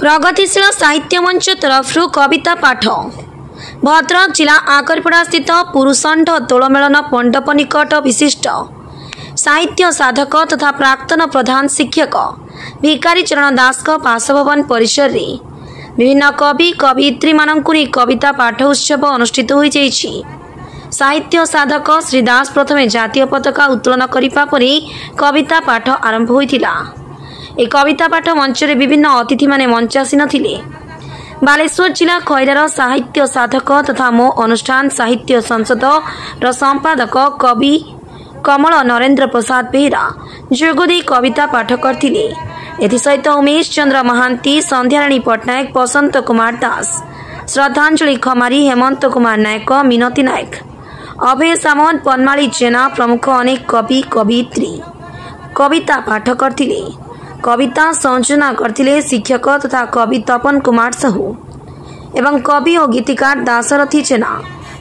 प्रगतिशील साहित्य मंच तरफ कविता पाठ भद्रक जिला आकरपड़ा स्थित पुरुषंड तोलमेलन मंडप निकट विशिष्ट साहित्य साधक तथा प्राक्तन प्रधान शिक्षक भिकारी चरण दास बासभवन परिसर रे विभिन्न कवि कवियित्री मानंकु नै कविता पाठ उत्सव अनुष्ठित होई जाइछि। साहित्य साधक श्री दास प्रथमे जातीय पताका उत्तोलन करिबा परे कविता पाठ आरंभ होइतिला। ए कविता पाठ मंच रे विभिन्न अतिथि माने मंचासीन थिले। बालेश्वर जिला खैरार साहित्य साधक तथा मो अनुष्ठान साहित्य संसद र संपादक कवि कमल नरेंद्र प्रसाद बेहरा जोगदे कविता पाठ करथिले। एथिसहित उमेश चंद्र महांती, संध्याराणी पट्टनायक, बसंत कुमार दास, श्रद्धांजलि खमारी, हेमंत कुमार नायक, मिनती नायक, अभय सामंत, पन्माली जेना प्रमुख अनेक कवि कवियित्री कविता पाठ करथिले। कविता संयोजना करथिले शिक्षक तथा कवि तपन कुमार साहू एवं कवि और गीतिकार दासरथी जेना।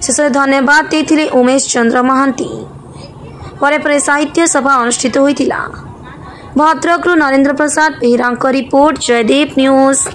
शेष धन्यवाद देथिले उमेश चंद्र महांती। परे साहित्य सभा अनुष्ठित होइतिला। Bhadrak Narendra Prasad Behera report, Jaydev news.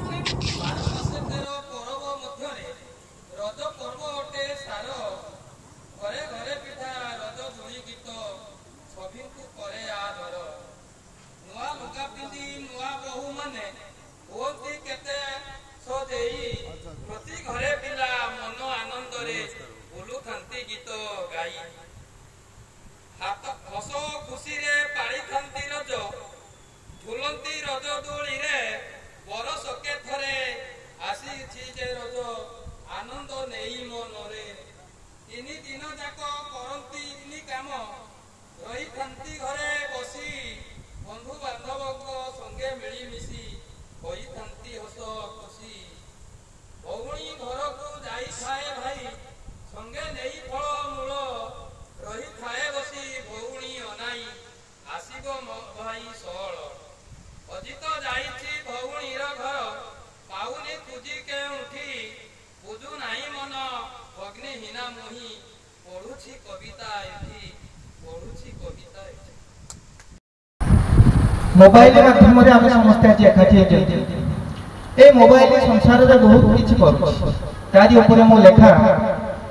Mobile माध्यम आम समस्त आज एकाठी ए मोबाइल संसार में बहुत किसी कर मो लेखा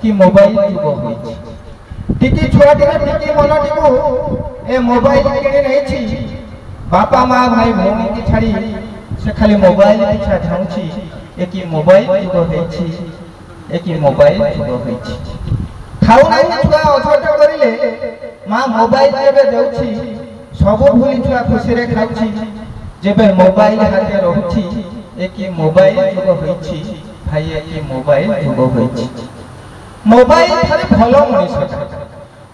कि मोबाइल युग टिकी छुआ टिकी मन टी ए मोबाइल किणी नहीं बापा माँ भाई भौणी की छाड़ी से खाली मोबाइल पीछा झाऊँची एक मोबाइल युग एक मोबाइल युग खाऊ ना छुआ अझटा करें माँ मोबाइल जब दे सब भूली छुआ खुशी रे खाउछि जेबे मोबाइल हाथे रहउछि एक मोबाइल जुग होइछि भाई एक मोबाइल जुग होइछि। मोबाइल थरे भलो मनिषटा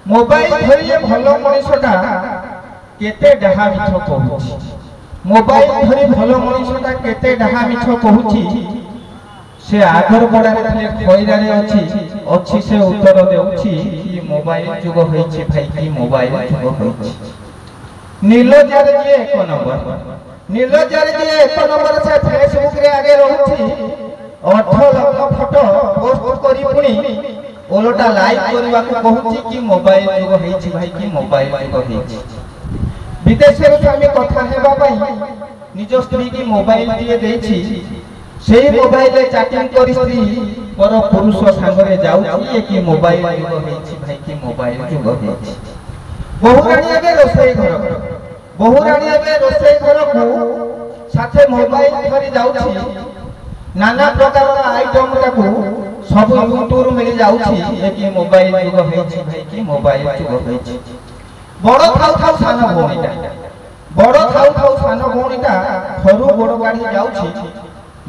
मोबाइल धरिए भलो मनिषटा केते डहा मिछ कहउछि मोबाइल धरि भलो मनिषटा केते डहा मिछ कहउछि से आगर बड़ा रे खैरा रे अछि से उत्तर देउछि कि मोबाइल जुग होइछि भाई की मोबाइल जुग होइछि। नीलोजार जी एक नंबर से फेसबुक रे आगे रहउछि 8 लाख फोटो पोस्ट करी पुनी ओलोटा लाइक करबा को कहउछि कि मोबाइल जुग होइछि भाई की मोबाइल जुग होइछि। विदेश रे स्वामी कथा हेबा पई निज स्त्री की मोबाइल दिए देछि सेही मोबाइल रे चैटिंग करी स्त्री पर पुरुष संग रे जाउछि कि मोबाइल जुग होइछि भाई की मोबाइल जुग होइछि। बहुरानी आगे रोषे घर को साथे मोबाइल धरी जाउछि नाना प्रकार आइटम ताकू सब यूट्यूब मिल जाउछि एक मोबाइल जुग होइछि भाई की मोबाइल जुग होइछि। बड़ थाउ सान भौणीटा घरु बड़ गाड़ी जाउछि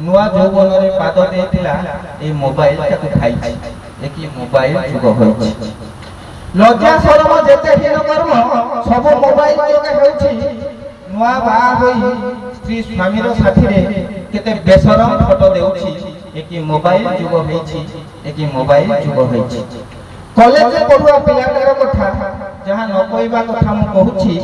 नुआ जौवन रे पाद देतिला ए मोबाइल ताकू खाइछि एक मोबाइल जुग होइछि। लज्जा शरम जेते हीन कर्म सब मोबाइल जोगे होछि नुआ बा होई स्त्री स्वामी रो साथी रे केते बेशरम फोटो देउछि एक मोबाइल जुग होइछि एक मोबाइल जुग होइछि। कॉलेज रे पढुआ पिलाटार कथा जहां न कहबा कथा मु कहूछि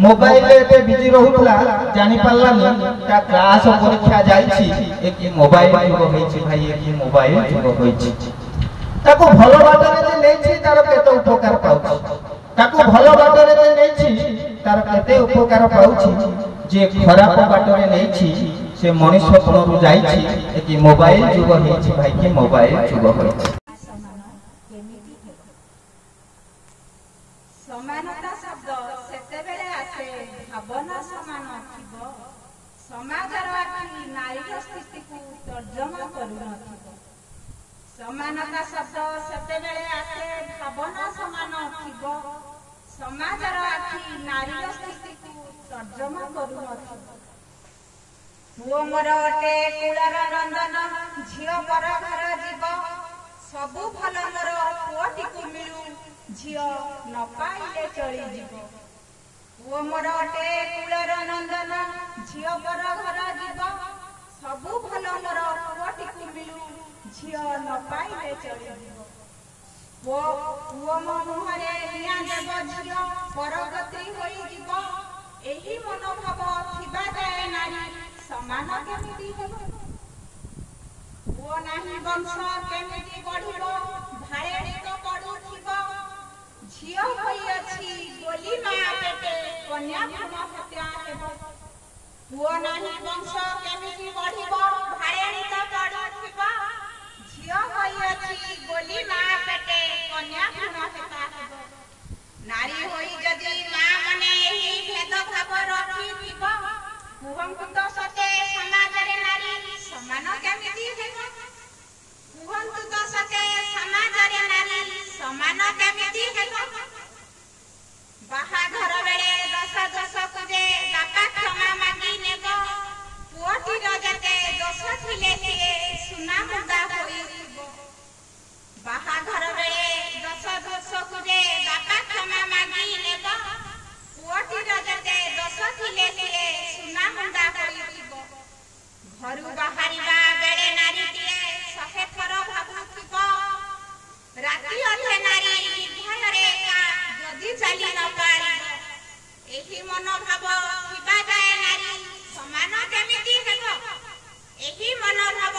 मोबाइल रे एते बिजी रहउतला जानि पारलानी ता क्लास परीक्षा जाइछि एक मोबाइल जुग होइछि भाई एक मोबाइल जुग होइछि। ताको भलो बाटरे जे नेछि तार केते उपकार पाउछि ताको भलो बाटरे जे नेछि तार केते उपकार पाउछि जे खराब बाटरे नेछि से मनुष्य कोणरू जाइछि कि मोबाइल जुग होइछि भाई कि मोबाइल जुग होइछि। समानता शब्द सेतेबेले आसे भावना समान थिबो समाजर आखि नारीर स्थिति को तर्जमा करू नथिबो। समानता शब्द सेतेबेले आसे भावना समान थिबो समाजर आखि नारीर स्थिति को तर्जमा करू नथिबो। पुओ मोर अटे कुलर नंदन झियो पर घर जीव सबु भल मोर पुओटी को मिलू झियो न पाइले चली जीव। पुओ मोर अटे कुलर नंदन झियो पर घर जीव सबु भल मोर पुओटी को मिलू झियो न पाइले चली जीव। पुओ मो मुहरे निया देव झियो परगति होई जीव एही मनोभाव थिबा जाए नारी समान केमिति हेबो। पुओ नाही वंश केमिति बढ़िबो भाड़ेड़ी तो पड़ुथिबो झियो होई अछि गोली मा पेटे कन्या भ्रूण हत्या हेबो। पुओ नाही वंश केमिति बढ़िबो भाड़ेड़ी तो पड़ुथिबो झियो होई अछि गोली मा पेटे कन्या भ्रूण हत्या हेबो। नारी होई जदि मा मने एही भेद भाव रखिथिबो कुहंतु तो सते समाज रे नारी समान केमिति हेबो। कुहंतु तो सते समाज रे नारी समान केमिति हेबो। बाहाघर बेले दश दश कुजे बापा क्षमा मागी नेबो पुओटी रजते दोष थिले थिए सुना मुदा होइबो। बाहाघर बेले दश दश कुजे बापा क्षमा मागी नेबो पुओटी रजते दोष थिले थिए सुना मुदा होइबो। घरु बाहरिबा बेले नारीटिए सहे थर भाबुथिबो राति अधे नारी निर्भय रे का जदि चली न पारिबो। एही मनोभाव थिबा जाए नारी समान केमिति हेबो। एही मनोभाव